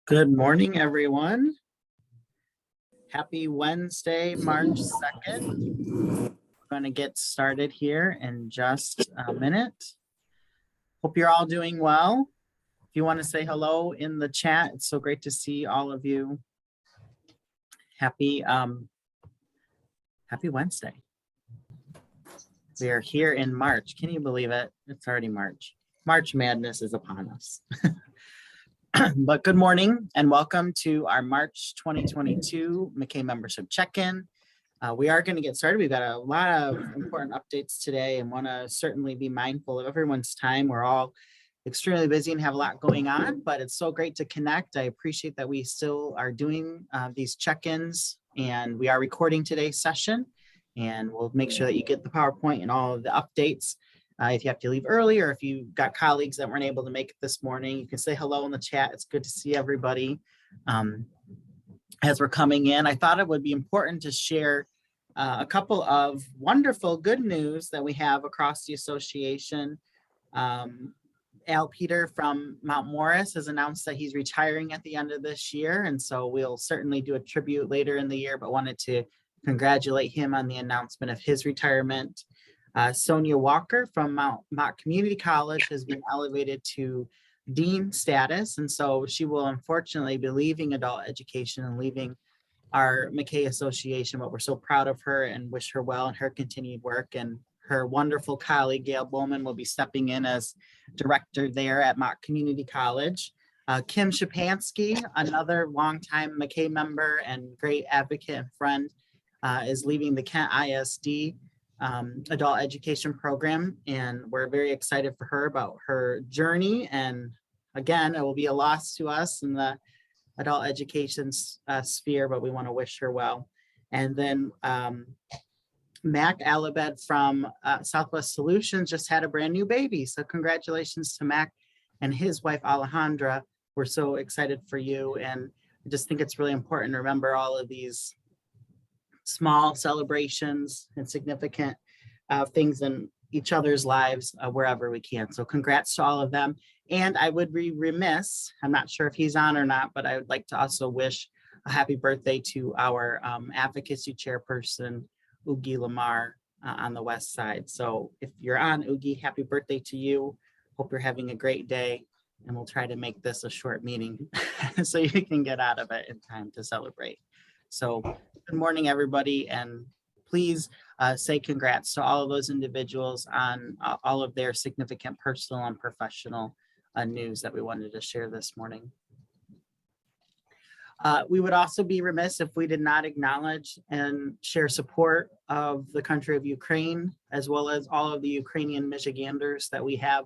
Good morning, everyone. Happy Wednesday, March 2nd. We're going to get started here in just a minute. Hope you're all doing well. If you want to say hello in the chat, it's so great to see all of you. Happy Wednesday. We are here in March. Can you believe it? It's already March. March madness is upon us. But good morning and welcome to our March 2022 MACAE membership check-in. We are going to get started. We've got a lot of important updates today and want to certainly be mindful of everyone's time. We're all extremely busy and have a lot going on, but it's so great to connect. I appreciate that we still are doing these check-ins, and we are recording today's session, and we'll make sure that you get the PowerPoint and all of the updates. If you have to leave early or if you've got colleagues that weren't able to make it this morning, you can say hello in the chat. It's good to see everybody as we're coming in. I thought it would be important to share a couple of wonderful good news that we have across the association. Al Peter from Mount Morris has announced that he's retiring at the end of this year, and so we'll certainly do a tribute later in the year, but wanted to congratulate him on the announcement of his retirement. Sonia Walker from Mott Community College has been elevated to dean status, and so she will unfortunately be leaving adult education and leaving our MACAE Association, but we're so proud of her and wish her well in her continued work. And her wonderful colleague, Gail Bowman, will be stepping in as director there at Mott Community College. Kim Shapansky, another longtime MACAE member and great advocate and friend, is leaving the Kent ISD adult education program, and we're very excited for her about her journey. And again, it will be a loss to us in the adult education sphere, but we want to wish her well. And then Mac Alabed from Southwest Solutions just had a brand new baby, so congratulations to Mac and his wife Alejandra. We're so excited for you, and I just think it's really important to remember all of these small celebrations and significant things in each other's lives wherever we can. So congrats to all of them. And I would be remiss, I'm not sure if he's on or not, but I would like to also wish a happy birthday to our advocacy chairperson, Oogie Lamar, on the West Side. So if you're on, Oogie, happy birthday to you. Hope you're having a great day, and we'll try to make this a short meeting so you can get out of it in time to celebrate. So good morning, everybody, and please say congrats to all of those individuals on all of their significant personal and professional news that we wanted to share this morning. We would also be remiss if we did not acknowledge and share support of the country of Ukraine, as well as all of the Ukrainian Michiganders that we have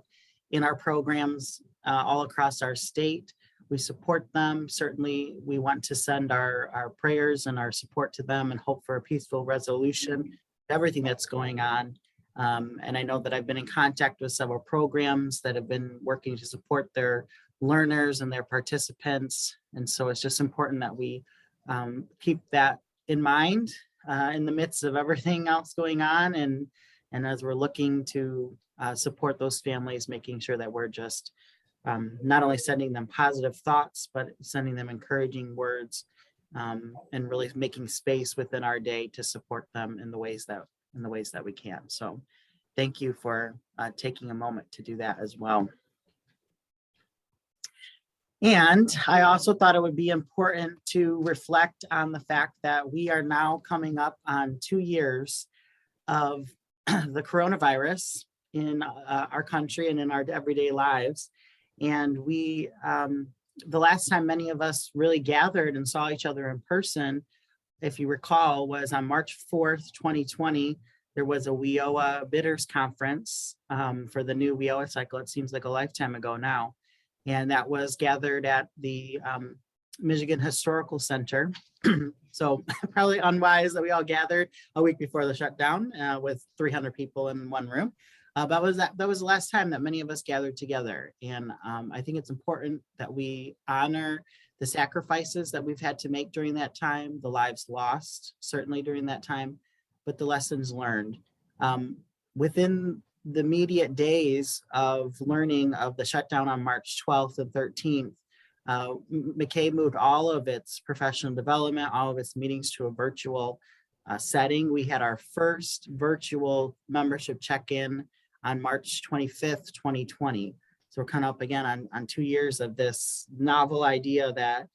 in our programs all across our state. We support them. Certainly, we want to send our prayers and our support to them and hope for a peaceful resolution, everything that's going on. And I know that I've been in contact with several programs that have been working to support their learners and their participants. And so it's just important that we keep that in mind in the midst of everything else going on. And as we're looking to support those families, making sure that we're just not only sending them positive thoughts, but sending them encouraging words and really making space within our day to support them in the ways that we can. So thank you for taking a moment to do that as well. And I also thought it would be important to reflect on the fact that we are now coming up on 2 years of the coronavirus in our country and in our everyday lives. And we, the last time many of us really gathered and saw each other in person, if you recall, was on March 4th, 2020. There was a WIOA Bidders Conference for the new WIOA cycle. It seems like a lifetime ago now. And that was gathered at the Michigan Historical Center. So probably unwise that we all gathered a week before the shutdown with 300 people in one room. That was the last time that many of us gathered together. And I think it's important that we honor the sacrifices that we've had to make during that time, the lives lost, certainly during that time, but the lessons learned. Within the immediate days of learning of the shutdown on March 12th and 13th, MACAE moved all of its professional development, all of its meetings to a virtual setting. We had our first virtual membership check-in on March 25th, 2020. So we're kind of up again on 2 years of this novel idea that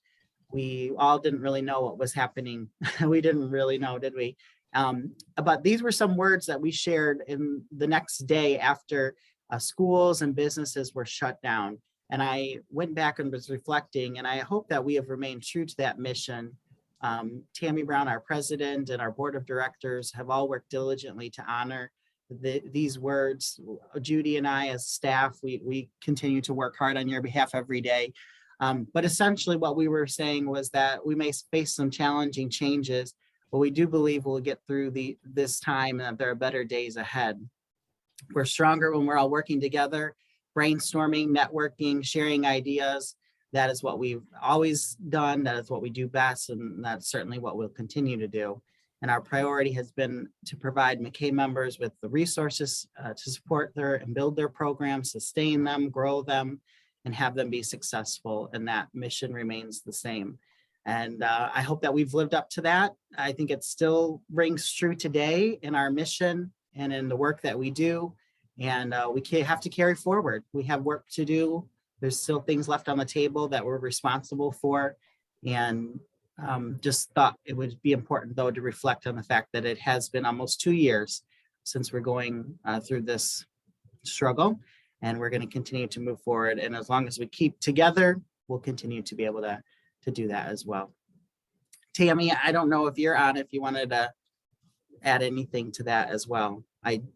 we all didn't really know what was happening. We didn't really know, did we? But these were some words that we shared in the next day after schools and businesses were shut down. And I went back and was reflecting, and I hope that we have remained true to that mission. Tammy Brown, our president, and our board of directors have all worked diligently to honor these words. Judy and I as staff, we continue to work hard on your behalf every day. But essentially what we were saying was that we may face some challenging changes, but we do believe we'll get through this time and that there are better days ahead. We're stronger when we're all working together, brainstorming, networking, sharing ideas. That is what we've always done. That is what we do best. And that's certainly what we'll continue to do. And our priority has been to provide MACAE members with the resources to support and build their programs, sustain them, grow them, and have them be successful. And that mission remains the same. And I hope that we've lived up to that. I think it still rings true today in our mission and in the work that we do. And we have to carry forward. We have work to do. There's still things left on the table that we're responsible for. And just thought it would be important, though, to reflect on the fact that it has been almost 2 years since we're going through this struggle. And we're going to continue to move forward. And as long as we keep together, we'll continue to be able to do that as well. Tammy, I don't know if you're on, if you wanted to add anything to that as well.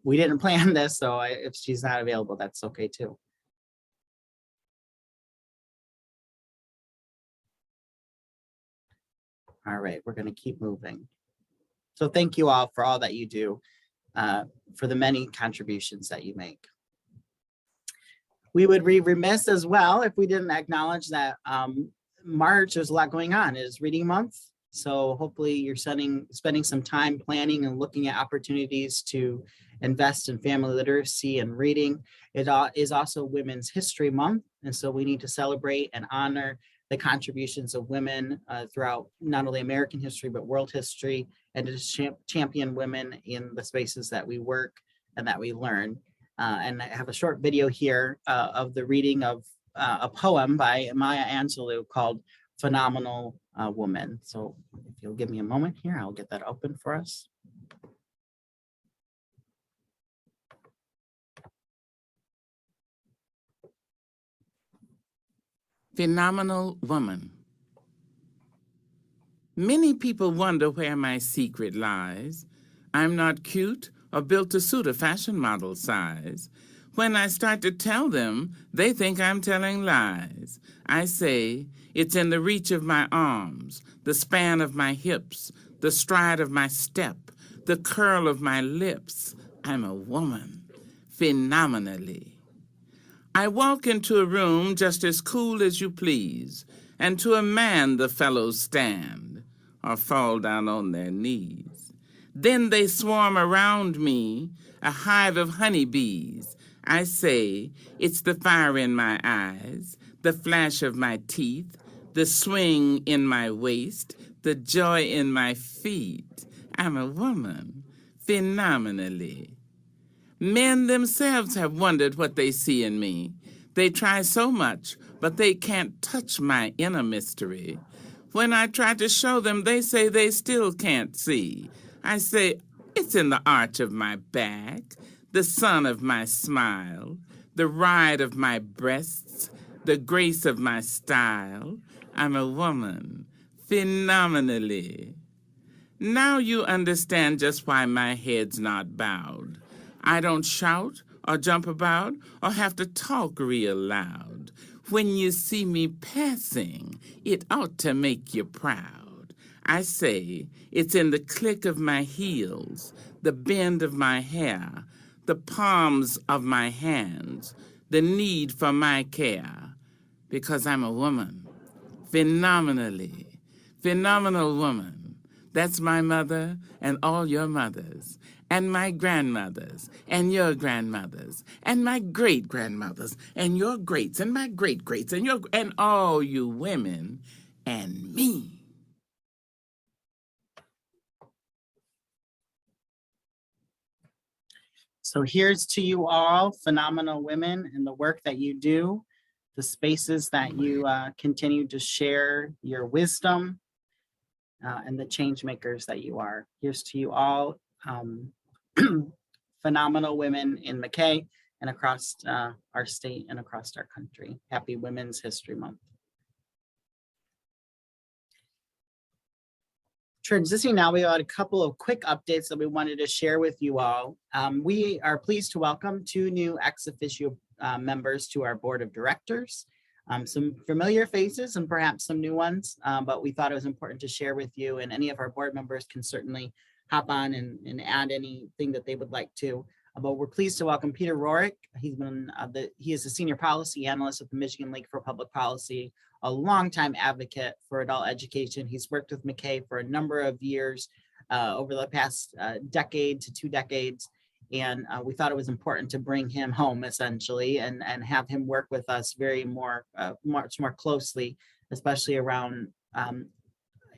We didn't plan this, so if she's not available, that's okay too. All right, we're going to keep moving. So thank you all for all that you do, for the many contributions that you make. We would be remiss as well if we didn't acknowledge that March, there's a lot going on. It is reading month. So hopefully you're spending some time planning and looking at opportunities to invest in family literacy and reading. It is also Women's History Month. And so we need to celebrate and honor the contributions of women throughout not only American history, but world history, and to champion women in the spaces that we work and that we learn. And I have a short video here of the reading of a poem by Maya Angelou called Phenomenal Woman. So if you'll give me a moment here, I'll get that open for us. Phenomenal Woman. Many people wonder where my secret lies. I'm not cute or built to suit a fashion model size. When I start to tell them, they think I'm telling lies. I say, it's in the reach of my arms, the span of my hips, the stride of my step, the curl of my lips. I'm a woman, phenomenally. I walk into a room just as cool as you please, and to a man the fellows stand or fall down on their knees. Then they swarm around me, a hive of honeybees. I say, it's the fire in my eyes, the flash of my teeth, the swing in my waist, the joy in my feet. I'm a woman, phenomenally. Men themselves have wondered what they see in me. They try so much, but they can't touch my inner mystery. When I try to show them, they say they still can't see. I say, it's in the arch of my back, the sun of my smile, the ride of my breasts, the grace of my style. I'm a woman, phenomenally. Now you understand just why my head's not bowed. I don't shout or jump about or have to talk real loud. When you see me passing, it ought to make you proud. I say it's in the click of my heels, the bend of my hair, the palms of my hands, the need for my care, because I'm a woman, phenomenally, phenomenal woman. That's my mother and all your mothers. and my grandmothers, and your grandmothers, and my great-grandmothers, and your greats, and my great-greats, and all you women, and me. So here's to you all, phenomenal women, and the work that you do, the spaces that you continue to share your wisdom, and the change makers that you are. Here's to you all, phenomenal women in MACAE and across our state and across our country. Happy Women's History Month. Transitioning now, we had a couple of quick updates that we wanted to share with you all. We are pleased to welcome 2 new ex officio members to our board of directors. Some familiar faces and perhaps some new ones, but we thought it was important to share with you, and any of our board members can certainly hop on and add anything that they would like to. But we're pleased to welcome Peter Rorick. He is a senior policy analyst at the Michigan League for Public Policy, a longtime advocate for adult education. He's worked with MACAE for a number of years, over the past decade to 2 decades. And we thought it was important to bring him home essentially and have him work with us much more closely, especially around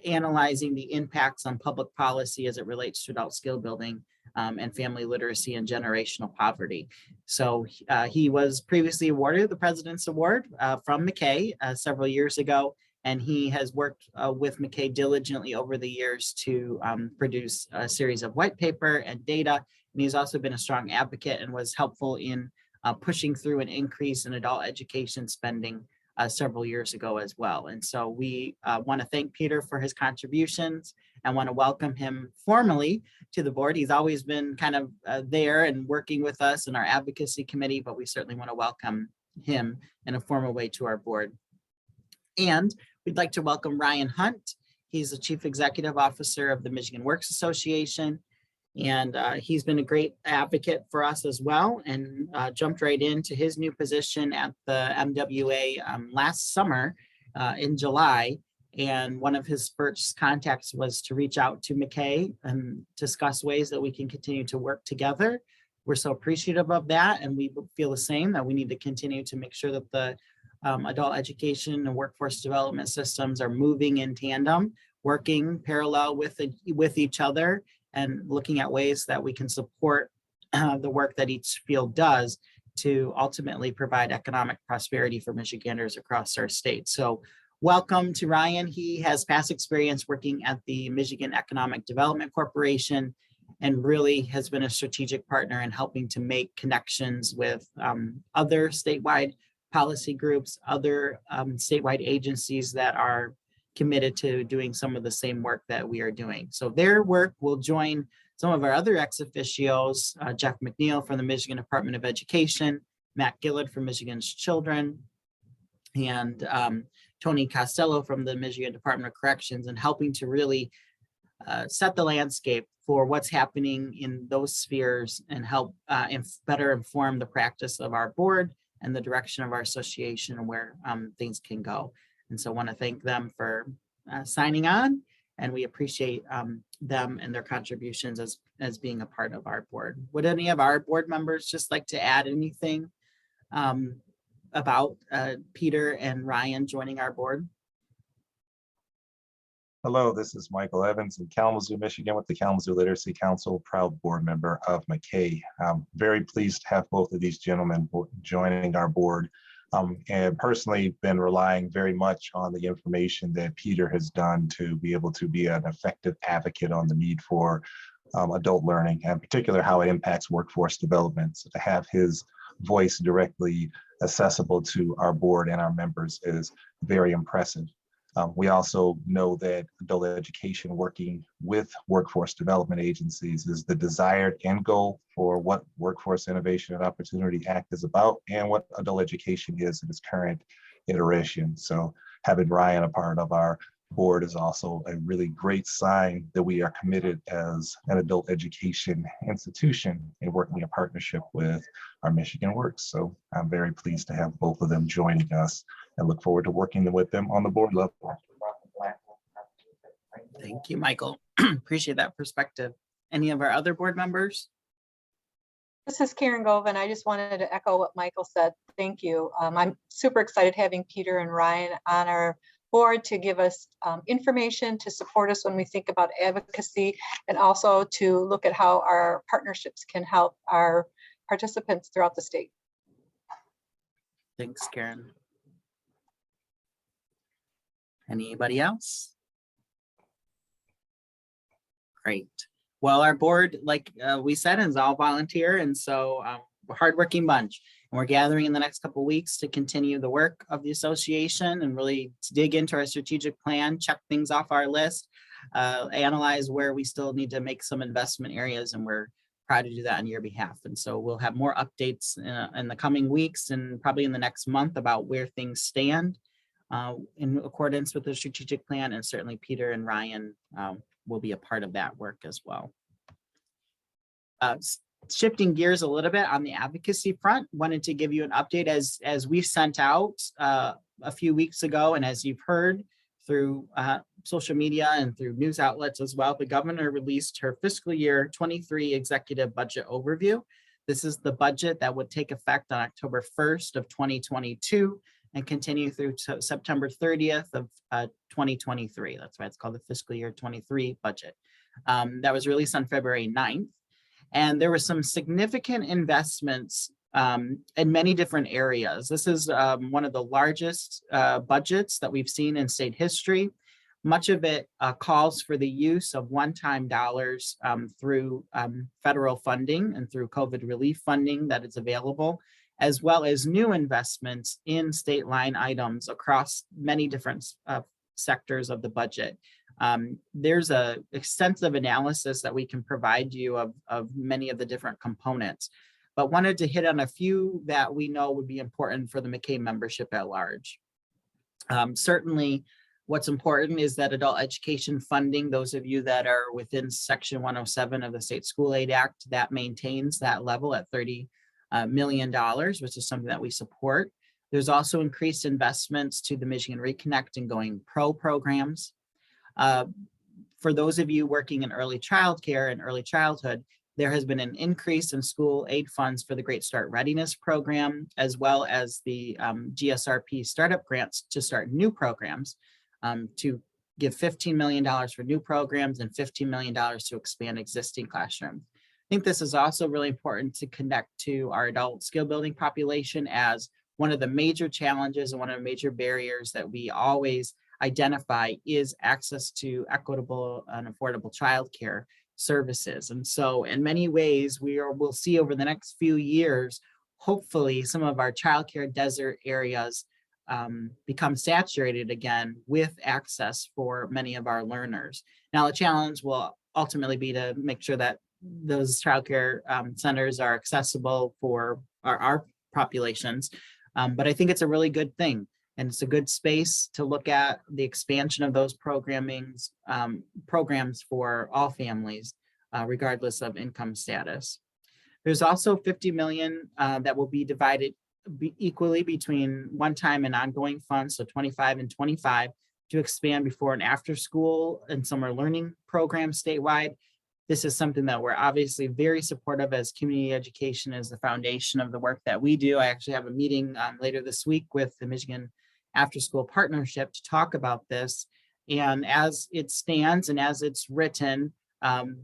analyzing the impacts on public policy as it relates to adult skill building and family literacy and generational poverty. So he was previously awarded the President's Award from MACAE several years ago, and he has worked with MACAE diligently over the years to produce a series of white paper and data. And he's also been a strong advocate and was helpful in pushing through an increase in adult education spending several years ago as well. And so we want to thank Peter for his contributions and want to welcome him formally to the board. He's always been kind of there and working with us in our advocacy committee, but we certainly want to welcome him in a formal way to our board. And we'd like to welcome Ryan Hunt. He's the Chief Executive Officer of the Michigan Works Association. And he's been a great advocate for us as well, and jumped right into his new position at the MWA last summer in July. And one of his first contacts was to reach out to MACAE and discuss ways that we can continue to work together. We're so appreciative of that, and we feel the same, that we need to continue to make sure that the adult education and workforce development systems are moving in tandem, working parallel with each other, and looking at ways that we can support the work that each field does to ultimately provide economic prosperity for Michiganders across our state. So welcome to Ryan. He has past experience working at the Michigan Economic Development Corporation and really has been a strategic partner in helping to make connections with other statewide policy groups, other statewide agencies that are committed to doing some of the same work that we are doing. So their work will join some of our other ex officios, Jeff McNeil from the Michigan Department of Education, Matt Gillard from Michigan's Children, and Tony Costello from the Michigan Department of Corrections, and helping to really set the landscape for what's happening in those spheres and help better inform the practice of our board and the direction of our association and where things can go. And so I want to thank them for signing on, and we appreciate them and their contributions as being a part of our board. Would any of our board members just like to add anything about Peter and Ryan joining our board? Hello, this is Michael Evans in Kalamazoo, Michigan with the Kalamazoo Literacy Council, proud board member of MACAE. I'm very pleased to have both of these gentlemen joining our board. And personally been relying very much on the information that Peter has done to be able to be an effective advocate on the need for adult learning, and in particular how it impacts workforce development. So to have his voice directly accessible to our board and our members is very impressive. We also know that adult education working with workforce development agencies is the desired end goal for what Workforce Innovation and Opportunity Act is about and what adult education is in its current iteration. So having Ryan a part of our board is also a really great sign that we are committed as an adult education institution and working in partnership with our Michigan Works. So I'm very pleased to have both of them joining us and look forward to working with them on the board level. Thank you, Michael. Appreciate that perspective. Any of our other board members? This is Karen Govan. I just wanted to echo what Michael said. Thank you. I'm super excited having Peter and Ryan on our board to give us information to support us when we think about advocacy, and also to look at how our partnerships can help our participants throughout the state. Thanks, Karen. Anybody else? Great. Well, our board, like we said, is all volunteer, and so we're a hardworking bunch. And we're gathering in the next couple of weeks to continue the work of the association and really to dig into our strategic plan, check things off our list, analyze where we still need to make some investment areas, and we're proud to do that on your behalf. And so we'll have more updates in the coming weeks and probably in the next month about where things stand in accordance with the strategic plan, and certainly Peter and Ryan will be a part of that work as well. Shifting gears a little bit on the advocacy front, wanted to give you an update as we sent out a few weeks ago, and as you've heard through social media and through news outlets as well, the governor released her fiscal year 23 executive budget overview. This is the budget that would take effect on October 1st of 2022 and continue through September 30th of 2023. That's why it's called the fiscal year 23 budget. That was released on February 9th. And there were some significant investments in many different areas. This is one of the largest budgets that we've seen in state history. Much of it calls for the use of one-time dollars through federal funding and through COVID relief funding that is available, as well as new investments in state line items across many different sectors of the budget. There's an extensive analysis that we can provide you of many of the different components, but wanted to hit on a few that we know would be important for the MACAE membership at large. Certainly, what's important is that adult education funding, those of you that are within Section 107 of the State School Aid Act, that maintains that level at $30 million, which is something that we support. There's also increased investments to the Michigan Reconnect and Going Pro programs. For those of you working in early childcare and early childhood, there has been an increase in school aid funds for the Great Start Readiness Program, as well as the GSRP startup grants to start new programs, to give $15 million for new programs and $15 million to expand existing classrooms. I think this is also really important to connect to our adult skill building population, as one of the major challenges and one of the major barriers that we always identify is access to equitable and affordable childcare services. And so in many ways, we'll see over the next few years, hopefully some of our childcare desert areas become saturated again with access for many of our learners. Now, the challenge will ultimately be to make sure that those childcare centers are accessible for our populations. But I think it's a really good thing. And it's a good space to look at the expansion of those programs for all families, regardless of income status. There's also $50 million that will be divided equally between one-time and ongoing funds, so 25 and 25, to expand before and after school and summer learning programs statewide. This is something that we're obviously very supportive, as community education is the foundation of the work that we do. I actually have a meeting later this week with the Michigan After School Partnership to talk about this. And as it stands and as it's written,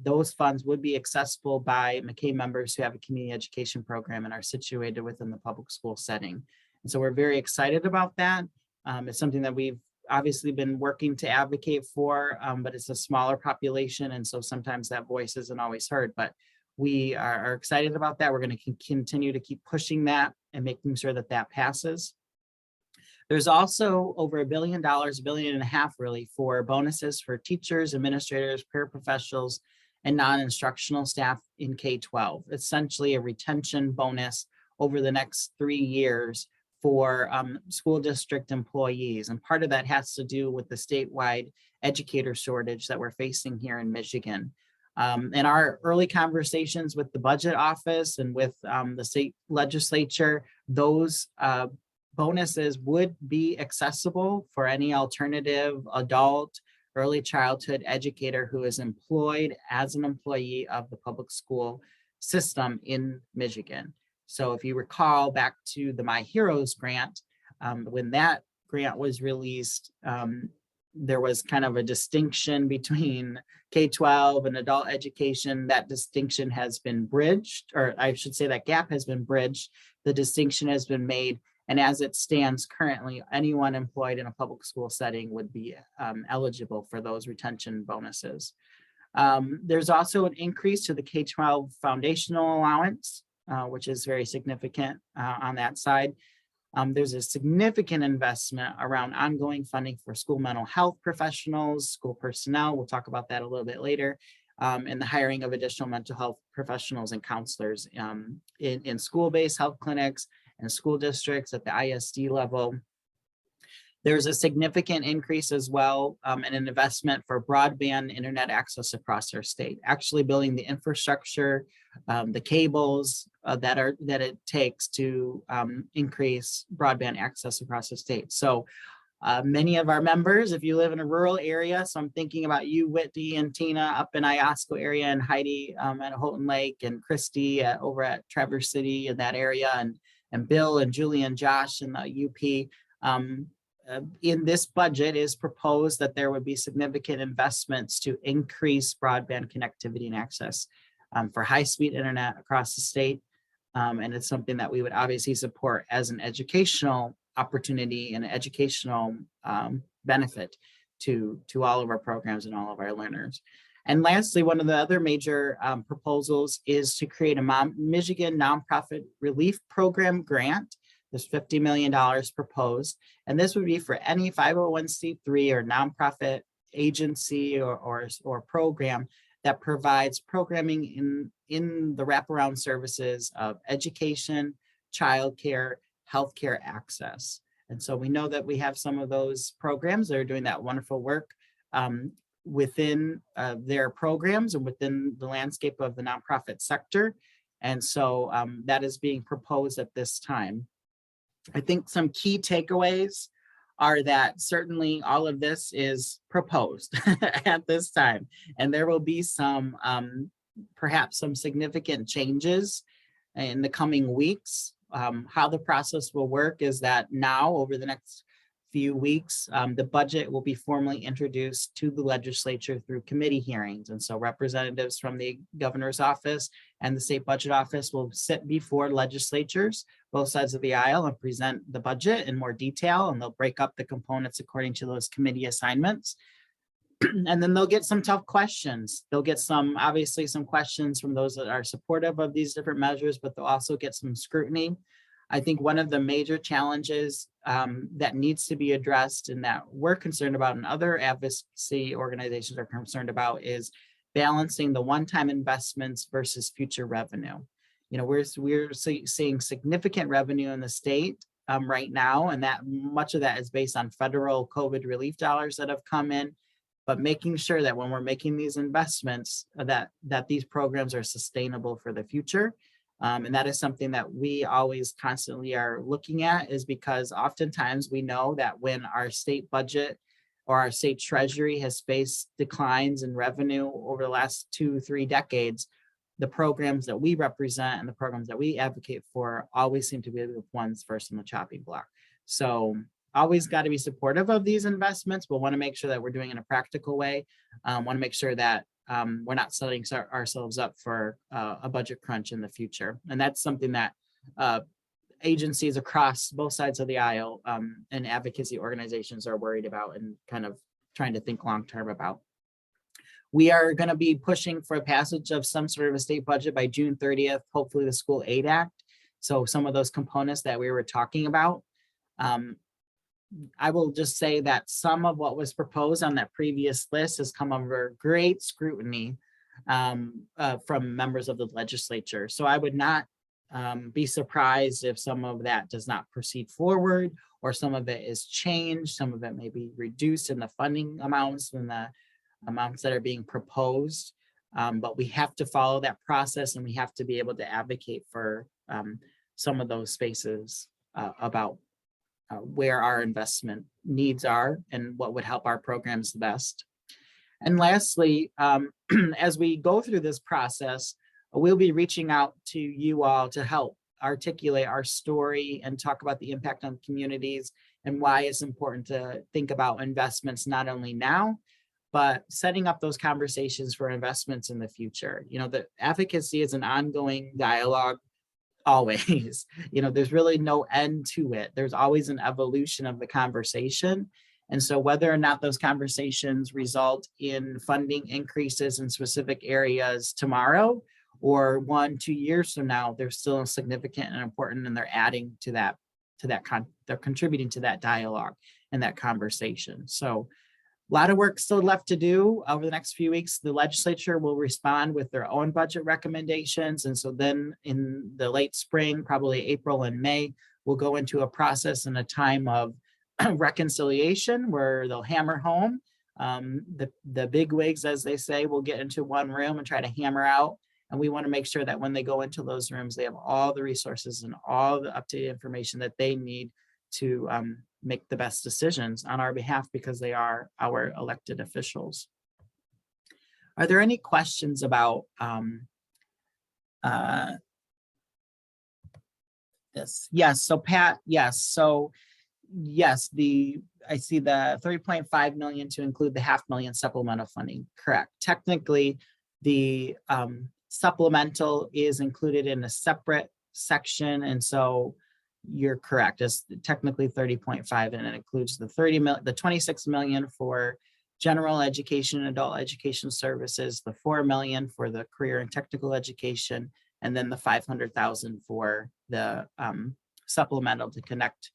those funds would be accessible by MACAE members who have a community education program and are situated within the public school setting. And so we're very excited about that. It's something that we've obviously been working to advocate for, but it's a smaller population. And so sometimes that voice isn't always heard, but we are excited about that. We're going to continue to keep pushing that and making sure that that passes. There's also over $1 billion, $1.5 billion really, for bonuses for teachers, administrators, paraprofessionals, and non-instructional staff in K-12. Essentially a retention bonus over the next 3 years for school district employees. And part of that has to do with the statewide educator shortage that we're facing here in Michigan. In our early conversations with the budget office and with the state legislature, those bonuses would be accessible for any alternative adult early childhood educator who is employed as an employee of the public school system in Michigan. So if you recall back to the My Heroes grant, when that grant was released, there was kind of a distinction between K-12 and adult education. That distinction has been bridged, or I should say that gap has been bridged. The distinction has been made. And as it stands currently, anyone employed in a public school setting would be eligible for those retention bonuses. There's also an increase to the K-12 foundational allowance, which is very significant on that side. There's a significant investment around ongoing funding for school mental health professionals, school personnel. We'll talk about that a little bit later. And the hiring of additional mental health professionals and counselors in school-based health clinics and school districts at the ISD level. There's a significant increase as well in an investment for broadband internet access across our state, actually building the infrastructure, the cables that it takes to increase broadband access across the state. So many of our members, if you live in a rural area, so I'm thinking about you, Whitney and Tina up in Iosco area, and Heidi at Houghton Lake, and Christy over at Traverse City in that area, and Bill and Julie and Josh in the UP. In this budget is proposed that there would be significant investments to increase broadband connectivity and access for high-speed internet across the state. And it's something that we would obviously support as an educational opportunity and educational benefit to all of our programs and all of our learners. And lastly, one of the other major proposals is to create a Michigan Nonprofit Relief Program grant. There's $50 million proposed, and this would be for any 501c3 or nonprofit agency or program that provides programming in the wraparound services of education, childcare, healthcare access. And so we know that we have some of those programs that are doing that wonderful work within their programs and within the landscape of the nonprofit sector. And so that is being proposed at this time. I think some key takeaways are that certainly all of this is proposed at this time, and there will be some perhaps some significant changes in the coming weeks. How the process will work is that now over the next few weeks, the budget will be formally introduced to the legislature through committee hearings. And so representatives from the governor's office and the state budget office will sit before legislatures, both sides of the aisle, and present the budget in more detail, and they'll break up the components according to those committee assignments. And then they'll get some tough questions. They'll get obviously some questions from those that are supportive of these different measures, but they'll also get some scrutiny. I think one of the major challenges that needs to be addressed and that we're concerned about and other advocacy organizations are concerned about is balancing the one-time investments versus future revenue. You know, we're seeing significant revenue in the state right now, and that much of that is based on federal COVID relief dollars that have come in, but making sure that when we're making these investments that these programs are sustainable for the future. And that is something that we always constantly are looking at, is because oftentimes we know that when our state budget or our state treasury has faced declines in revenue over the last 2-3 decades, the programs that we represent and the programs that we advocate for always seem to be the ones first in the chopping block. So always got to be supportive of these investments, but want to make sure that we're doing it in a practical way. Want to make sure that we're not setting ourselves up for a budget crunch in the future. And that's something that agencies across both sides of the aisle and advocacy organizations are worried about and kind of trying to think long-term about. We are going to be pushing for a passage of some sort of a state budget by June 30th, hopefully the School Aid Act. So some of those components that we were talking about. I will just say that some of what was proposed on that previous list has come under great scrutiny from members of the legislature. So I would not be surprised if some of that does not proceed forward, or some of it is changed, some of it may be reduced in the funding amounts and the amounts that are being proposed. But we have to follow that process, and we have to be able to advocate for some of those spaces about where our investment needs are and what would help our programs the best. And lastly, as we go through this process, we'll be reaching out to you all to help articulate our story and talk about the impact on communities and why it's important to think about investments not only now, but setting up those conversations for investments in the future. You know, the advocacy is an ongoing dialogue always. You know, there's really no end to it. There's always an evolution of the conversation. And so whether or not those conversations result in funding increases in specific areas tomorrow or 1-2 years from now, they're still significant and important, and they're adding to that, they're contributing to that dialogue and that conversation. So a lot of work still left to do over the next few weeks. The legislature will respond with their own budget recommendations. And so then in the late spring, probably April and May, we'll go into a process and a time of reconciliation where they'll hammer home. The big wigs, as they say, will get into one room and try to hammer out. And we want to make sure that when they go into those rooms, they have all the resources and all the updated information that they need to make the best decisions on our behalf, because they are our elected officials. Are there any questions about this? Yes, so Pat, yes. So yes, I see the 30.5 million to include the $500,000 supplemental funding, correct. Technically, the supplemental is included in a separate section, and so you're correct. It's technically 30.5, and it includes the 26 million for general education and adult education services, the 4 million for the career and technical education, and then the 500,000 for the supplemental to connect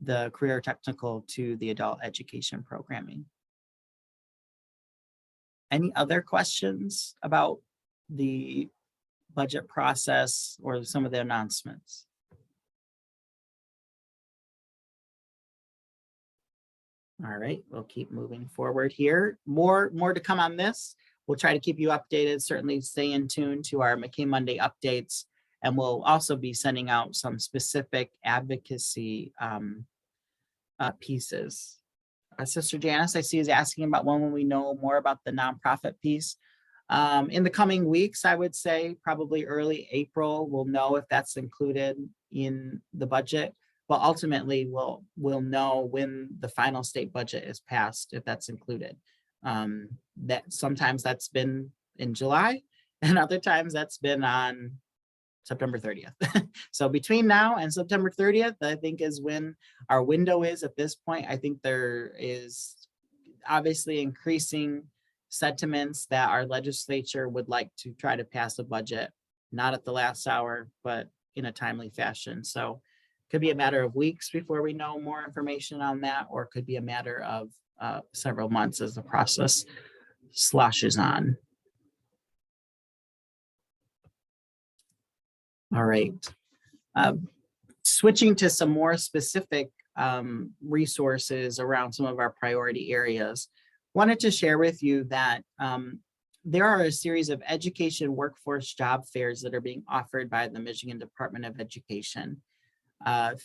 the career technical to the adult education programming. Any other questions about the budget process or some of the announcements? All right, we'll keep moving forward here. More to come on this. We'll try to keep you updated. Certainly stay in tune to our MACAE Monday updates, and we'll also be sending out some specific advocacy pieces. Sister Janice, I see, is asking about when will we know more about the nonprofit piece. In the coming weeks, I would say probably early April, we'll know if that's included in the budget. But ultimately, we'll know when the final state budget is passed, if that's included. That sometimes that's been in July, and other times that's been on September 30th. So between now and September 30th, I think is when our window is at this point. I think there is obviously increasing sentiments that our legislature would like to try to pass a budget, not at the last hour, but in a timely fashion. So could be a matter of weeks before we know more information on that, or it could be a matter of several months as the process sloshes on. All right. Switching to some more specific resources around some of our priority areas, wanted to share with you that there are a series of education workforce job fairs that are being offered by the Michigan Department of Education.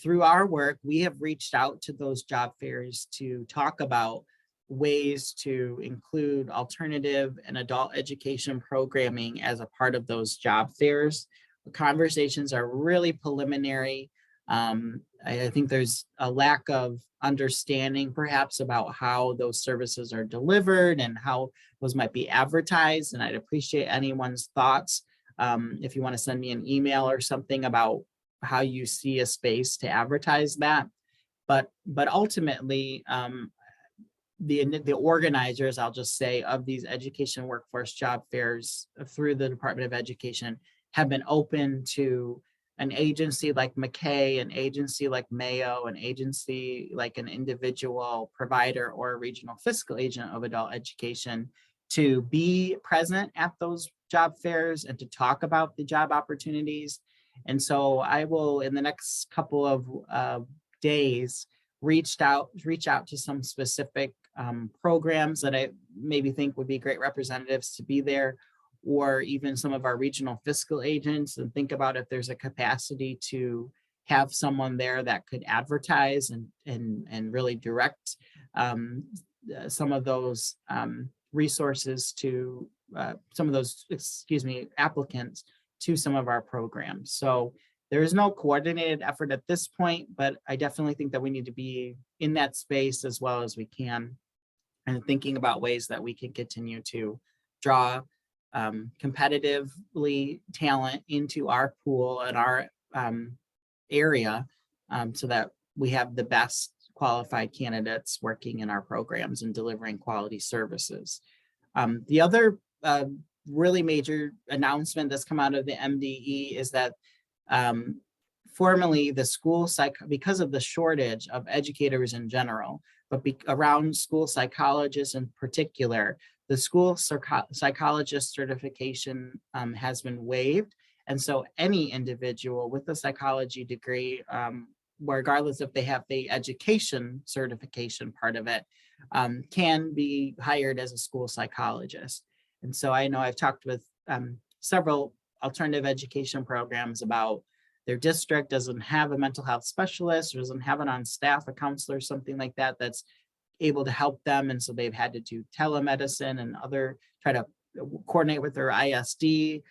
Through our work, we have reached out to those job fairs to talk about ways to include alternative and adult education programming as a part of those job fairs. The conversations are really preliminary. I think there's a lack of understanding perhaps about how those services are delivered and how those might be advertised. And I'd appreciate anyone's thoughts. If you want to send me an email or something about how you see a space to advertise that. But ultimately, the organizers, I'll just say, of these education workforce job fairs through the Department of Education have been open to an agency like MACAE, an agency like Mayo, an agency like an individual provider or a regional fiscal agent of adult education to be present at those job fairs and to talk about the job opportunities. And so I will, in the next couple of days, reach out to some specific programs that I maybe think would be great representatives to be there, or even some of our regional fiscal agents, and think about if there's a capacity to have someone there that could advertise and really direct some of those resources to some of those, applicants to some of our programs. So there is no coordinated effort at this point, but I definitely think that we need to be in that space as well as we can, and thinking about ways that we can continue to draw competitively talent into our pool and our area, so that we have the best qualified candidates working in our programs and delivering quality services. The other really major announcement that's come out of the MDE is that formally the school because of the shortage of educators in general, but around school psychologists in particular, the school psychologist certification has been waived. And so any individual with a psychology degree, regardless if they have the education certification part of it, can be hired as a school psychologist. And so I know I've talked with several alternative education programs about their district doesn't have a mental health specialist, or doesn't have it on staff, a counselor, something like that, that's able to help them. And so they've had to do telemedicine and try to coordinate with their ISD,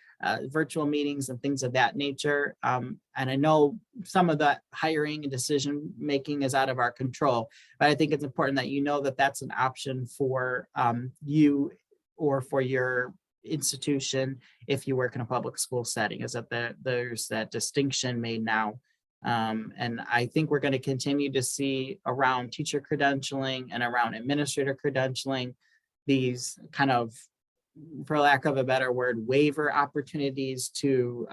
virtual meetings and things of that nature. And I know some of the hiring and decision making is out of our control, but I think it's important that you know that that's an option for you or for your institution if you work in a public school setting, is that there's that distinction made now. And I think we're going to continue to see around teacher credentialing and around administrator credentialing these kind of, for lack of a better word, waiver opportunities to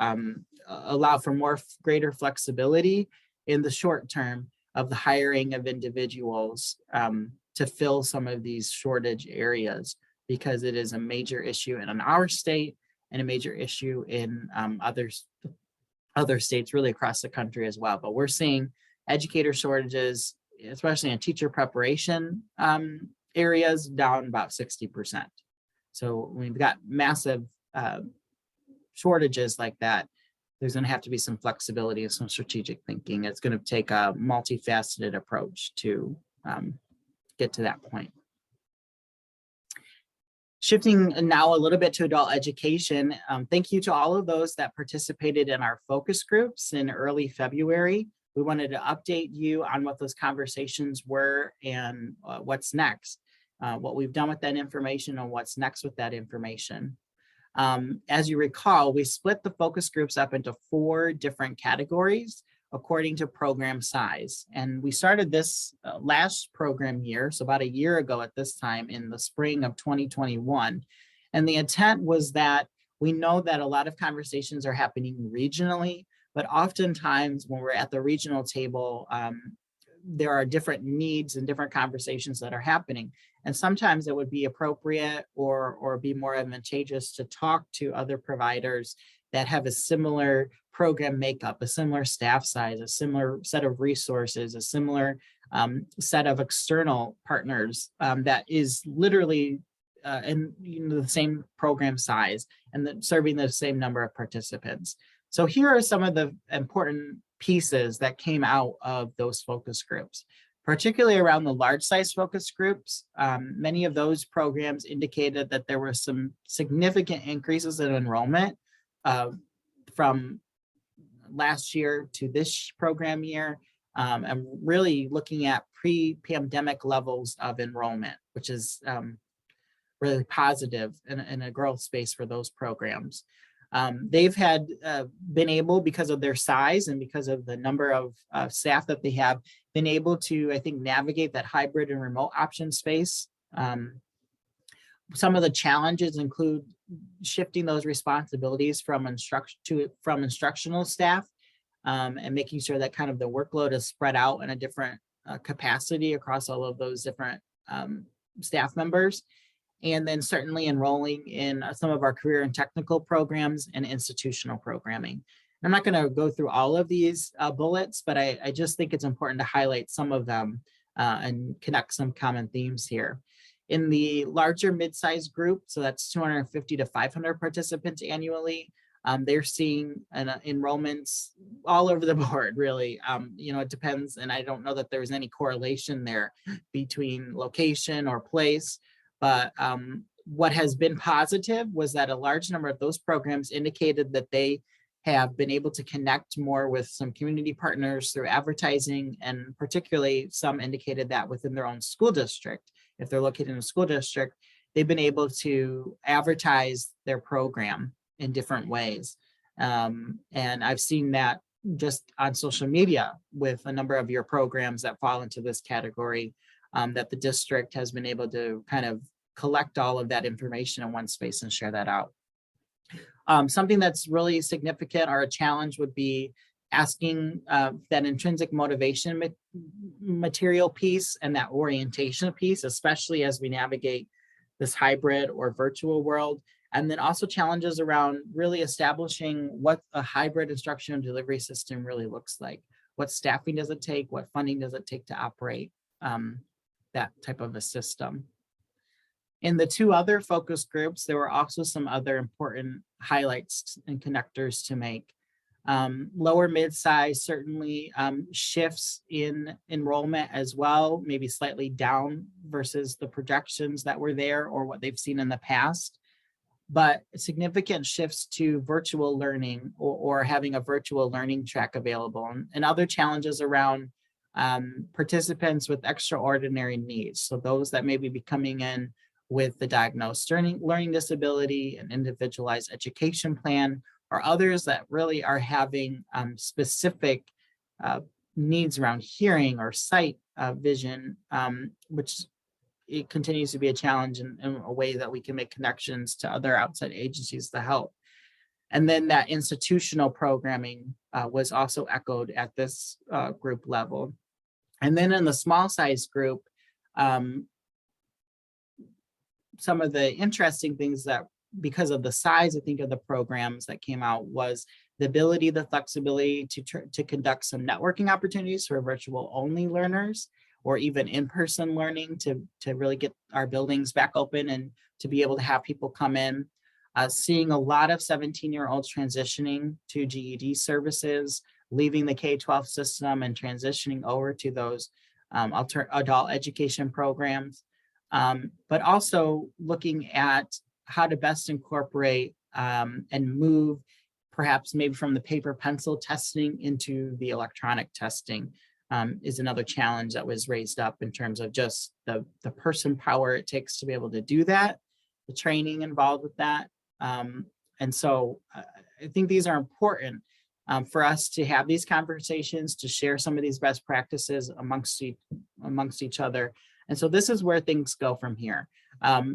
allow for greater flexibility in the short term of the hiring of individuals to fill some of these shortage areas, because it is a major issue in our state and a major issue in other states really across the country as well. But we're seeing educator shortages, especially in teacher preparation areas, down about 60%. So we've got massive shortages like that. There's going to have to be some flexibility and some strategic thinking. It's going to take a multifaceted approach to get to that point. Shifting now a little bit to adult education, thank you to all of those that participated in our focus groups in early February. We wanted to update you on what those conversations were and what's next, what we've done with that information and what's next with that information. As you recall, we split the focus groups up into 4 different categories according to program size. And we started this last program year, so about a year ago at this time in the spring of 2021. And the intent was that we know that a lot of conversations are happening regionally, but oftentimes when we're at the regional table, there are different needs and different conversations that are happening. And sometimes it would be appropriate or be more advantageous to talk to other providers that have a similar program makeup, a similar staff size, a similar set of resources, a similar set of external partners that is literally in the same program size and serving the same number of participants. So here are some of the important pieces that came out of those focus groups, particularly around the large size focus groups. Many of those programs indicated that there were some significant increases in enrollment from last year to this program year, and really looking at pre-pandemic levels of enrollment, which is really positive in a growth space for those programs. They've had been able, because of their size and because of the number of staff that they have, been able to, I think, navigate that hybrid and remote option space. Some of the challenges include shifting those responsibilities from instructional staff and making sure that kind of the workload is spread out in a different capacity across all of those different staff members. And then certainly enrolling in some of our career and technical programs and institutional programming. I'm not going to go through all of these bullets, but I just think it's important to highlight some of them and connect some common themes here. In the larger mid-sized group, so that's 250 to 500 participants annually, they're seeing enrollments all over the board, really. It depends, and I don't know that there's any correlation there between location or place, but What has been positive was that a large number of those programs indicated that they have been able to connect more with some community partners through advertising, and particularly some indicated that within their own school district. If they're located in a school district, they've been able to advertise their program in different ways. And I've seen that just on social media with a number of your programs that fall into this category, that the district has been able to kind of collect all of that information in one space and share that out. Something that's really significant or a challenge would be asking that intrinsic motivation material piece and that orientation piece, especially as we navigate this hybrid or virtual world. And then also challenges around really establishing what a hybrid instruction and delivery system really looks like. What staffing does it take? What funding does it take to operate that type of a system? In the two other focus groups, there were also some other important highlights and connectors to make. Lower mid-size, certainly shifts in enrollment as well, maybe slightly down versus the projections that were there or what they've seen in the past, but significant shifts to virtual learning or having a virtual learning track available, and other challenges around participants with extraordinary needs. So those that may be coming in with the diagnosed learning disability, an individualized education plan, or others that really are having specific needs around hearing or sight, vision, which it continues to be a challenge in a way that we can make connections to other outside agencies to help. And then that institutional programming was also echoed at this group level. And then in the small size group, some of the interesting things that, because of the size, I think, of the programs that came out, was the ability, the flexibility to conduct some networking opportunities for virtual only learners, or even in-person learning to really get our buildings back open and to be able to have people come in. Seeing a lot of 17-year-olds transitioning to GED services, leaving the K-12 system and transitioning over to those adult education programs. But also looking at how to best incorporate and move perhaps maybe from the paper pencil testing into the electronic testing is another challenge that was raised up in terms of just the person power it takes to be able to do that, the training involved with that. And so I think these are important for us to have these conversations, to share some of these best practices amongst each other. And so this is where things go from here.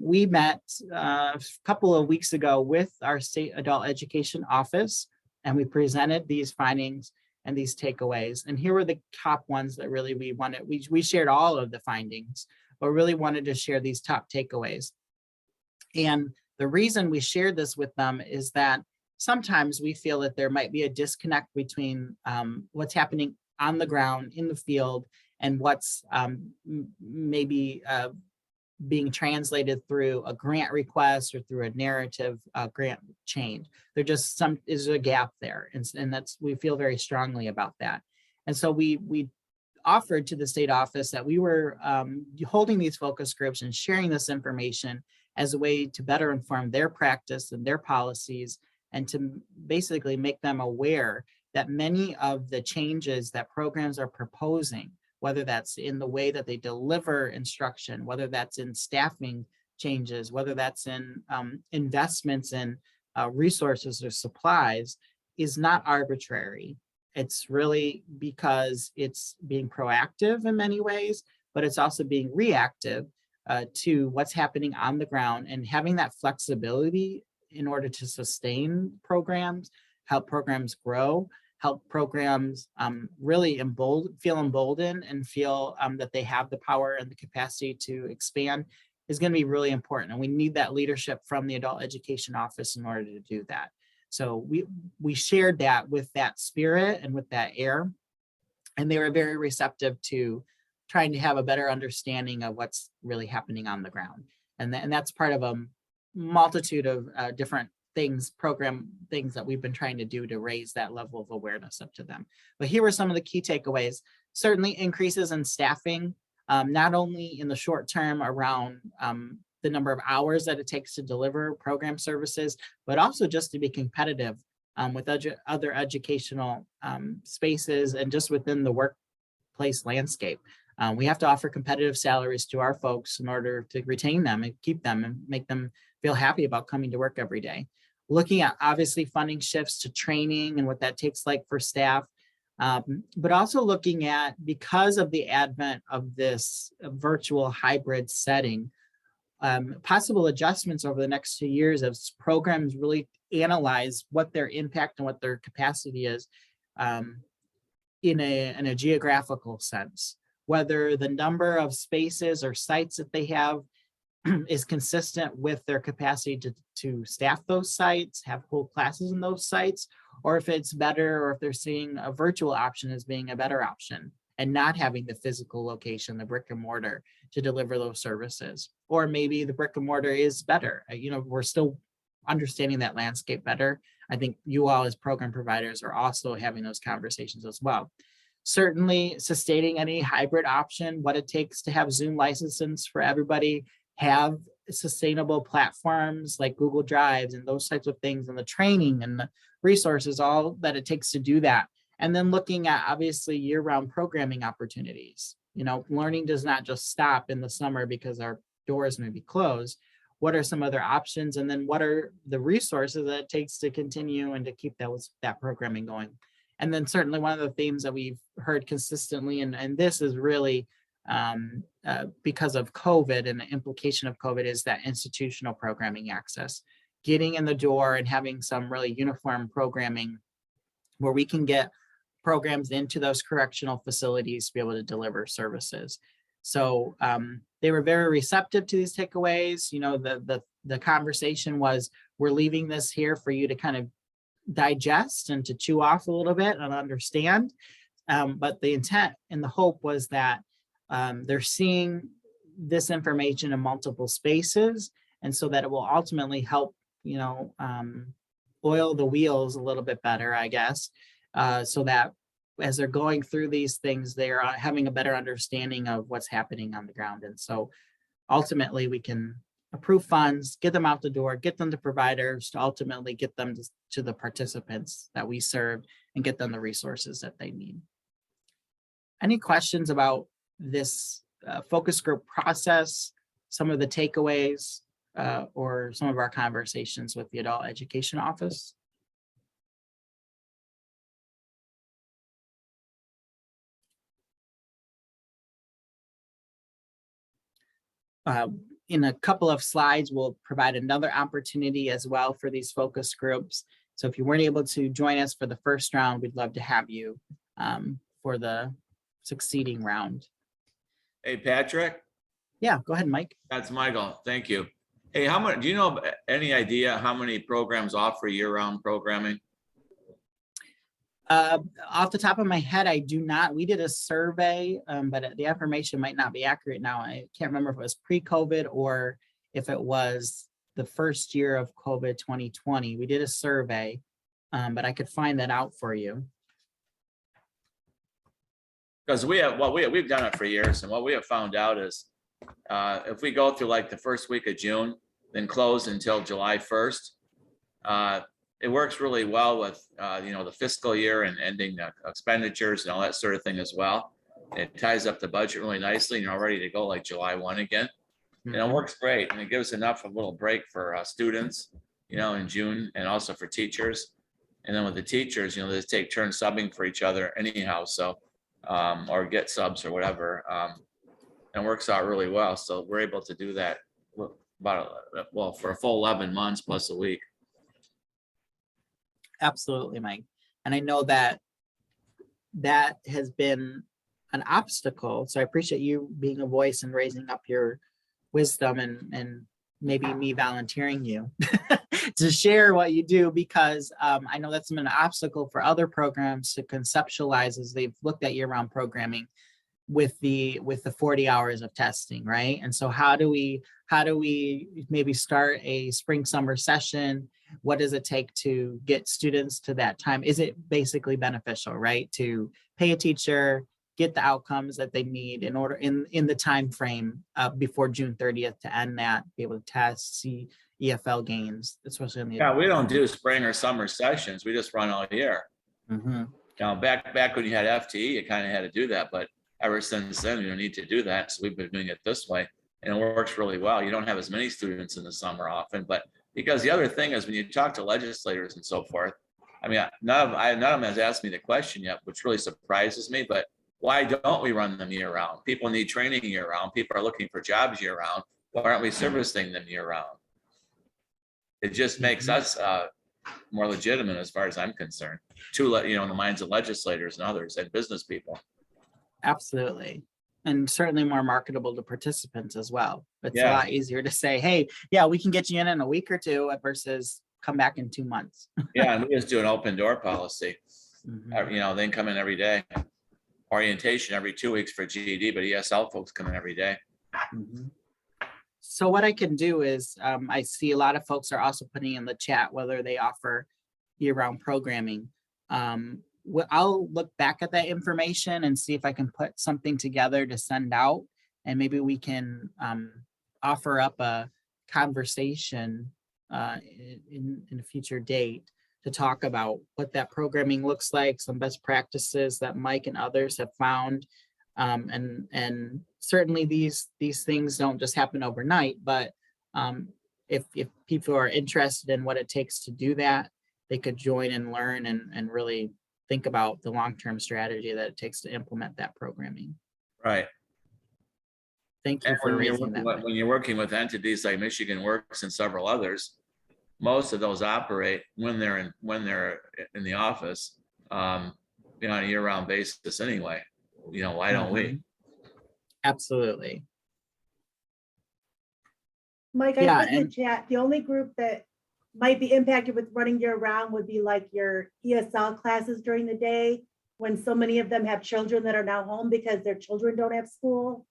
We met a couple of weeks ago with our state adult education office, and we presented these findings and these takeaways. And here were the top ones that really we wanted. We shared all of the findings, but really wanted to share these top takeaways. And the reason we shared this with them is that sometimes we feel that there might be a disconnect between what's happening on the ground in the field and what's maybe being translated through a grant request or through a narrative grant change. There just is a gap there, and that's, we feel very strongly about that. And so we offered to the state office that we were holding these focus groups and sharing this information as a way to better inform their practice and their policies, and to basically make them aware that many of the changes that programs are proposing, whether that's in the way that they deliver instruction, whether that's in staffing changes, whether that's in investments in resources or supplies, is not arbitrary. It's really because it's being proactive in many ways, but it's also being reactive to what's happening on the ground, and having that flexibility in order to sustain programs, help programs grow, help programs really feel emboldened and feel that they have the power and the capacity to expand, is going to be really important. And we need that leadership from the adult education office in order to do that. So we shared that with that spirit and with that air, and they were very receptive to trying to have a better understanding of what's really happening on the ground. And that's part of a multitude of different program things that we've been trying to do to raise that level of awareness up to them. But here were some of the key takeaways. Certainly increases in staffing, not only in the short term around the number of hours that it takes to deliver program services, but also just to be competitive with other educational spaces and just within the workplace landscape. We have to offer competitive salaries to our folks in order to retain them and keep them and make them feel happy about coming to work every day. Looking at obviously funding shifts to training and what that takes like for staff, but also looking at, because of the advent of this virtual hybrid setting, possible adjustments over the next 2 years as programs really analyze what their impact and what their capacity is in a geographical sense, whether the number of spaces or sites that they have is consistent with their capacity to staff those sites, have whole classes in those sites, or if it's better, or if they're seeing a virtual option as being a better option and not having the physical location, the brick and mortar to deliver those services. Or maybe the brick and mortar is better. We're still understanding that landscape better. I think you all as program providers are also having those conversations as well. Certainly sustaining any hybrid option, what it takes to have Zoom licenses for everybody, have sustainable platforms like Google Drives and those types of things, and the training and the resources, all that it takes to do that. And then looking at obviously year-round programming opportunities. Learning does not just stop in the summer because our doors may be closed. What are some other options? And then what are the resources that it takes to continue and to keep that programming going? And then certainly one of the themes that we've heard consistently, and this is really because of COVID and the implication of COVID, is that institutional programming access, getting in the door and having some really uniform programming where we can get programs into those correctional facilities to be able to deliver services. So they were very receptive to these takeaways. The conversation was, we're leaving this here for you to kind of digest and to chew off a little bit and understand. But the intent and the hope was that they're seeing this information in multiple spaces, and so that it will ultimately help, oil the wheels a little bit better, I guess, so that as they're going through these things, they are having a better understanding of what's happening on the ground. And so ultimately we can approve funds, get them out the door, get them to providers, to ultimately get them to the participants that we serve and get them the resources that they need. Any questions about this focus group process, some of the takeaways, or some of our conversations with the Adult Education Office? In a couple of slides, we'll provide another opportunity as well for these focus groups. So if you weren't able to join us for the first round, we'd love to have you for the succeeding round. Hey, Patrick. Yeah, go ahead, Mike. That's Michael. Thank you. Hey, how much, do you know any idea how many programs offer year-round programming? Off the top of my head, I do not. We did a survey, but the information might not be accurate now. I can't remember if it was pre-COVID or if it was the first year of COVID 2020. We did a survey, but I could find that out for you. Because we've done it for years, and what we have found out is if we go through like the first week of June, then close until July 1st, it works really well with the fiscal year and ending expenditures and all that sort of thing as well. It ties up the budget really nicely, and you're all ready to go like July 1 again. And it works great, and it gives enough of a little break for students, in June, and also for teachers. And then with the teachers, they take turns subbing for each other anyhow, so or get subs or whatever, and works out really well. So we're able to do that for a full 11 months plus a week. Absolutely, Mike. And I know that has been an obstacle. So I appreciate you being a voice and raising up your wisdom and maybe me volunteering you to share what you do, because I know that's been an obstacle for other programs to conceptualize as they've looked at year-round programming with the 40 hours of testing, right? And so how do we maybe start a spring summer session? What does it take to get students to that time? Is it basically beneficial, right? To pay a teacher, get the outcomes that they need in order in the time frame before June 30th to end that, be able to test, see EFL gains, especially on the. Yeah, we don't do spring or summer sessions. We just run all year. Mhm. Now, back when you had FTE, you kind of had to do that, but ever since then, you don't need to do that. So we've been doing it this way, and it works really well. You don't have as many students in the summer often, but because the other thing is when you talk to legislators and so forth, I mean, none of them has asked me the question yet, which really surprises me, but why don't we run them year round? People need training year round. People are looking for jobs year round. Why aren't we servicing them year round? It just makes us more legitimate as far as I'm concerned, to in the minds of legislators and others and business people. Absolutely. And certainly more marketable to participants as well. It's a Yeah. lot easier to say, hey, yeah, we can get you in a week or two versus come back in 2 months. Yeah, and we just do an open door policy. Mhm. They can come in every day. Orientation every 2 weeks for GED, but ESL folks come in every day. Mhm. So what I can do is, I see a lot of folks are also putting in the chat whether they offer year-round programming. I'll look back at that information and see if I can put something together to send out, and maybe we can offer up a conversation in a future date to talk about what that programming looks like, some best practices that Mike and others have found. And certainly these things don't just happen overnight, but if people are interested in what it takes to do that, they could join and learn and really think about the long-term strategy that it takes to implement that programming. Right. Thank you And for raising that. when you're working with entities like Michigan Works and several others, most of those operate when they're in the office, on a year-round basis anyway. Why don't we? Absolutely. Mike, Yeah, I put in the and- chat, the only group that might be impacted with running year round would be like your ESL classes during the day, when so many of them have children that are now home because their children don't have school.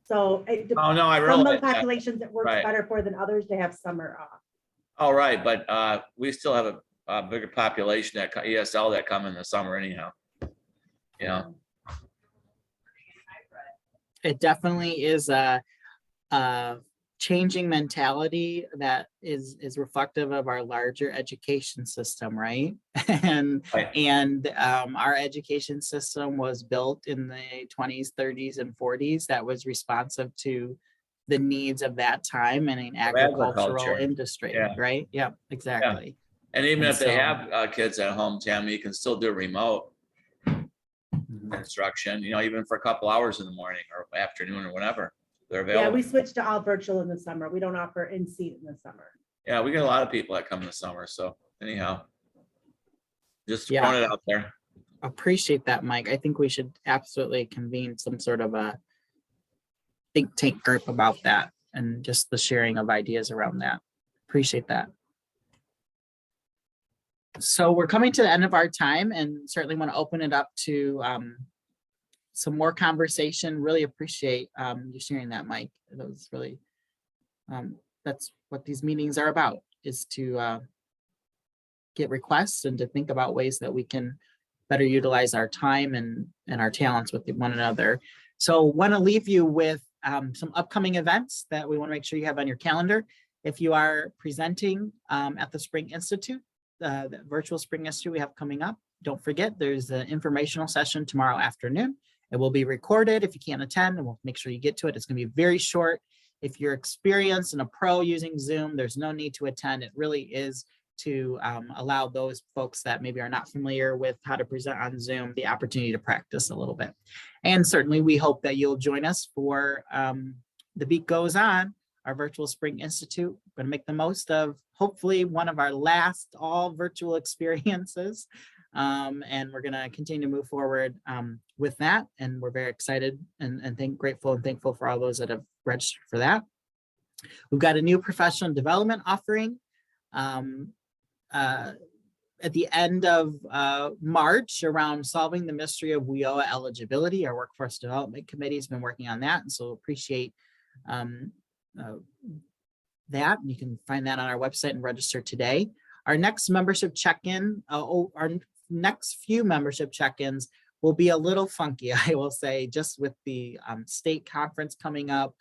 So Oh, no, I some realize of the that. populations it works Right. better for than others to have summer off. All right, but we still have a bigger population that ESL that come in the summer anyhow. It definitely is a changing mentality that is reflective of our larger education system, right? and Right. and our education system was built in the 20s, 30s, and 40s that was responsive to the needs of that time in an agricultural agriculture. industry, Yeah. right? Yeah, exactly. And even And if they so- have kids at home, Tammy, you can still do remote Mhm. instruction, even for a couple hours in the morning or afternoon or whenever they're Yeah, available. we switched to all virtual in the summer. We don't offer in-seat in the summer. Yeah, we get a lot of people that come in the summer. So anyhow, just Yeah. throwing it out there. Appreciate that, Mike. I think we should absolutely convene some sort of a think tank group about that and just the sharing of ideas around that. Appreciate that. So we're coming to the end of our time and certainly want to open it up to some more conversation. Really appreciate you sharing that, Mike. That was really, that's what these meetings are about, is to get requests and to think about ways that we can better utilize our time and our talents with one another. So want to leave you with some upcoming events that we want to make sure you have on your calendar. If you are presenting at the Spring Institute, the virtual Spring Institute we have coming up, don't forget there's an informational session tomorrow afternoon. It will be recorded if you can't attend, and we'll make sure you get to it. It's going to be very short. If you're experienced and a pro using Zoom, there's no need to attend. It really is to allow those folks that maybe are not familiar with how to present on Zoom the opportunity to practice a little bit. And certainly we hope that you'll join us for The Beat Goes On, our virtual Spring Institute. We're going to make the most of hopefully one of our last all virtual experiences. And we're going to continue to move forward with that. And we're very excited and grateful and thankful for all those that have registered for that. We've got a new professional development offering at the end of March around solving the mystery of WIOA eligibility. Our Workforce Development Committee has been working on that, and so appreciate that. You can find that on our website and register today. Our next membership check-in, our next few membership check-ins will be a little funky, I will say, just with the state conference coming up,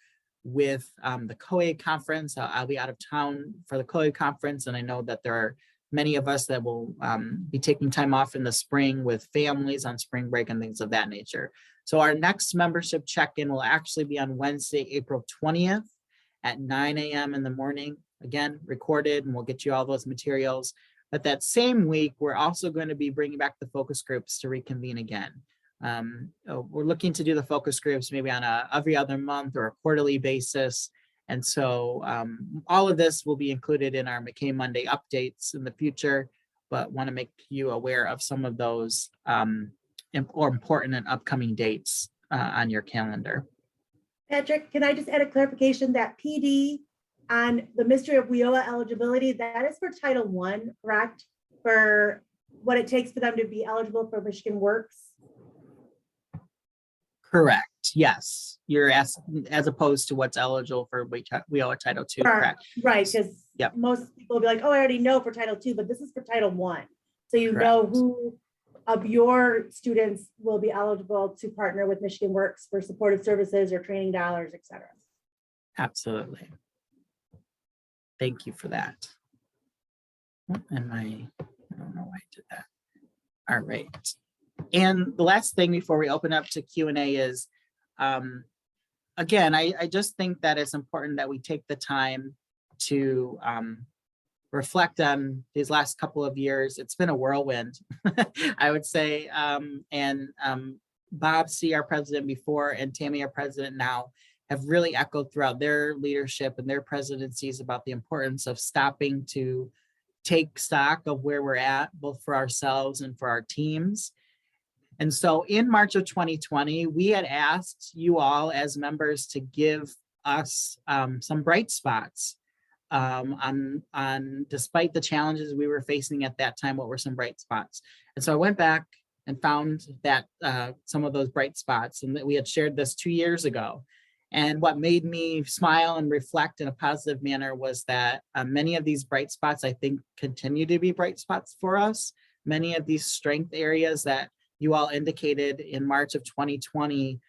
with the COE conference. I'll be out of town for the COE conference, and I know that there are many of us that will be taking time off in the spring with families on spring break and things of that nature. So our next membership check-in will actually be on Wednesday, April 20th at 9 a.m. in the morning. Again, recorded, and we'll get you all those materials. But that same week, we're also going to be bringing back the focus groups to reconvene again. We're looking to do the focus groups maybe on a every other month or a quarterly basis. And so all of this will be included in our MACAE Monday updates in the future, but want to make you aware of some of those important and upcoming dates on your calendar. Patrick, can I just add a clarification that PD on the mystery of WIOA eligibility, that is for Title I, correct? For what it takes for them to be eligible for Michigan Works? Correct. Yes. You're asking as opposed to what's eligible for WIOA Title II. Correct. Right. Because Yep. most people will be like, oh, I already know for Title II, but this is for Title I. So you know who of your students will be eligible to partner with Michigan Works for supportive services or training dollars, et cetera. Absolutely. Thank you for that. And I don't know why I did that. All right. And the last thing before we open up to Q&A is, again, I just think that it's important that we take the time to reflect on these last couple of years. It's been a whirlwind, I would say. Bob C., our president before, and Tammy, our president now, have really echoed throughout their leadership and their presidencies about the importance of stopping to take stock of where we're at, both for ourselves and for our teams. And so in March of 2020, we had asked you all as members to give us some bright spots on despite the challenges we were facing at that time, what were some bright spots? And so I went back and found that some of those bright spots, and that we had shared this 2 years ago. And what made me smile and reflect in a positive manner was that many of these bright spots, I think, continue to be bright spots for us. Many of these strength areas that you all indicated in March of 2020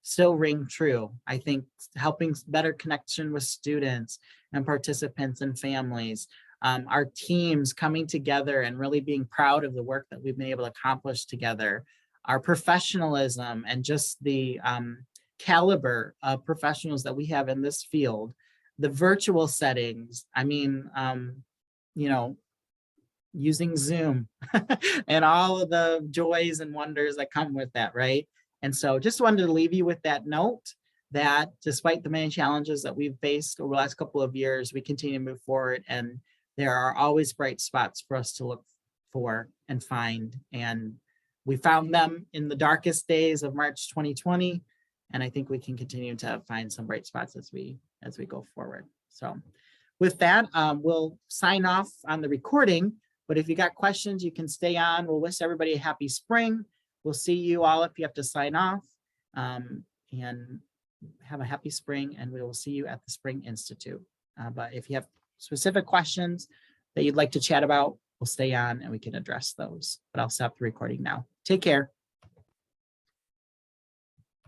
still ring true. I think helping better connection with students and participants and families, our teams coming together and really being proud of the work that we've been able to accomplish together, our professionalism and just the caliber of professionals that we have in this field, the virtual settings, I mean, using Zoom and all of the joys and wonders that come with that, right? And so just wanted to leave you with that note that despite the many challenges that we've faced over the last couple of years, we continue to move forward, and there are always bright spots for us to look for and find. And we found them in the darkest days of March 2020. And I think we can continue to find some bright spots as we go forward. So with that, we'll sign off on the recording, but if you got questions, you can stay on. We'll wish everybody a happy spring. We'll see you all if you have to sign off, and have a happy spring, and we will see you at the Spring Institute. But if you have specific questions that you'd like to chat about, we'll stay on and we can address those. But I'll stop the recording now. Take care.